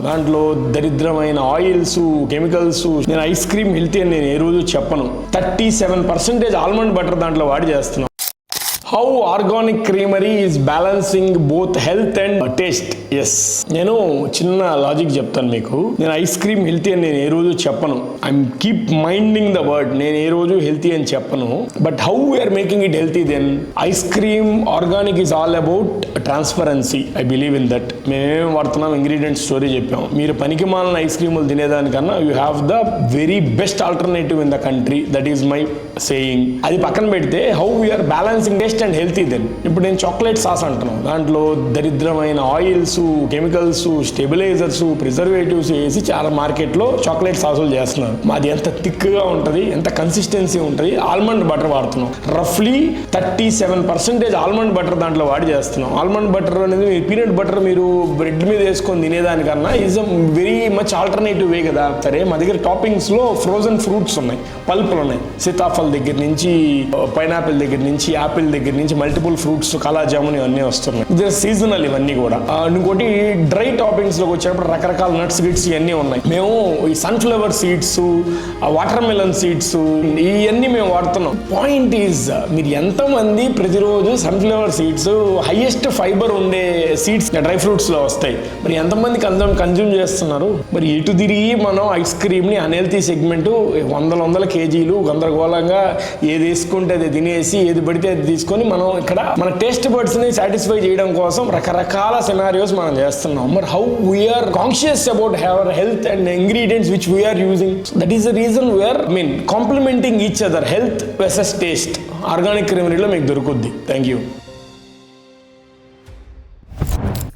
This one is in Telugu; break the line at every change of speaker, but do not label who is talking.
దాంట్లో దరిద్రమైన ఆయిల్స్, కెమికల్స్. నేను ఐస్ క్రీమ్ హెల్తీ అని నేను ఏ రోజు చెప్పను. 37% ఆల్మండ్ బటర్ దాంట్లో వాడి చేస్తున్నాం. How organic creamery is balancing both health and taste. Yes, నేను చిన్న లాజిక్ చెప్తాను మీకు. నేను ఐస్ క్రీమ్ హెల్తీ అని నేను ఏ రోజు చెప్పను. I'm keep minding the word. నేను ఏ రోజు హెల్తీ అని చెప్పను. But how we're making it healthy then? Ice cream organic is all about transparency. I believe in that. మేమేం వాడుతున్నాం, ఇంగ్రీడియంట్స్ స్టోరీ చెప్పాం. మీరు పనికి మాలిన ఐస్ క్రీములు తినేదానికన్నా you have the very best alternative in the country. That is my saying. అది పక్కన పెడితే how we are balancing taste and healthy then. ఇప్పుడు నేను చాక్లెట్ సాస్ అంటున్నాను. దాంట్లో దరిద్రమైన ఆయిల్స్, కెమికల్స్, స్టెబిలైజర్స్, ప్రిజర్వేటివ్స్ వేసి చాలా మార్కెట్లో చాక్లెట్ సాసులు చేస్తున్నారు. మాది ఎంత థిక్గా ఉంటుంది, ఎంత కన్సిస్టెన్సీ ఉంటుంది. ఆల్మండ్ బటర్ వాడుతున్నాం. రఫ్లీ 37% ఆల్మండ్ బటర్ దాంట్లో వాడి చేస్తున్నాం. ఆల్మండ్ బటర్ అనేది పీనట్ బటర్ మీరు బ్రెడ్ మీద వేసుకొని తినేదానికన్నా is a very much alternative way కదా. సరే, మా దగ్గర టాపింగ్స్లో ఫ్రోజన్ ఫ్రూట్స్ ఉన్నాయి, పల్పులు ఉన్నాయి. సీతాఫల్ దగ్గర నుంచి, పైనాపిల్ దగ్గర నుంచి, యాపిల్ దగ్గర నుంచి మల్టిపుల్ ఫ్రూట్స్, కాలా జామున్ ఇవన్నీ వస్తున్నాయి. ఇది సీజనల్ ఇవన్నీ కూడా. ఇంకోటి డ్రై టాపింగ్స్ లోకి వచ్చేటప్పుడు రకరకాల నట్స్, గిట్స్ ఇవన్నీ ఉన్నాయి. మేము ఈ sunflower seeds, water melon seeds ఇవన్నీ మేము వాడుతున్నాం. పాయింట్ ఈజ్, మీరు ఎంతమంది ప్రతిరోజు సన్ఫ్లవర్ సీడ్స్ హైయెస్ట్ ఫైబర్ ఉండే సీడ్స్ డ్రై ఫ్రూట్స్ లో వస్తాయి, మరి ఎంతమంది కన్జ్యూమ్ చేస్తున్నారు? మరి ఎటు తిరిగి మనం ఐస్ క్రీమ్ ని అన్హెల్తీ సెగ్మెంట్ వందల కేజీలు గందరగోళంగా ఏది వేసుకుంటే అది తినేసి, ఏది పడితే అది తీసుకొని మనం ఇక్కడ మన టేస్ట్ బర్డ్స్ ని సాటిస్ఫై చేయడం కోసం రకరకాల సినారియోస్ మనం చేస్తున్నాం. మరి how we are conscious about our health and ingredients which we are using. That is the reason we are complementing each other. Health versus taste organic క్రీమరీలో మీకు దొరుకుద్ది. Thank you.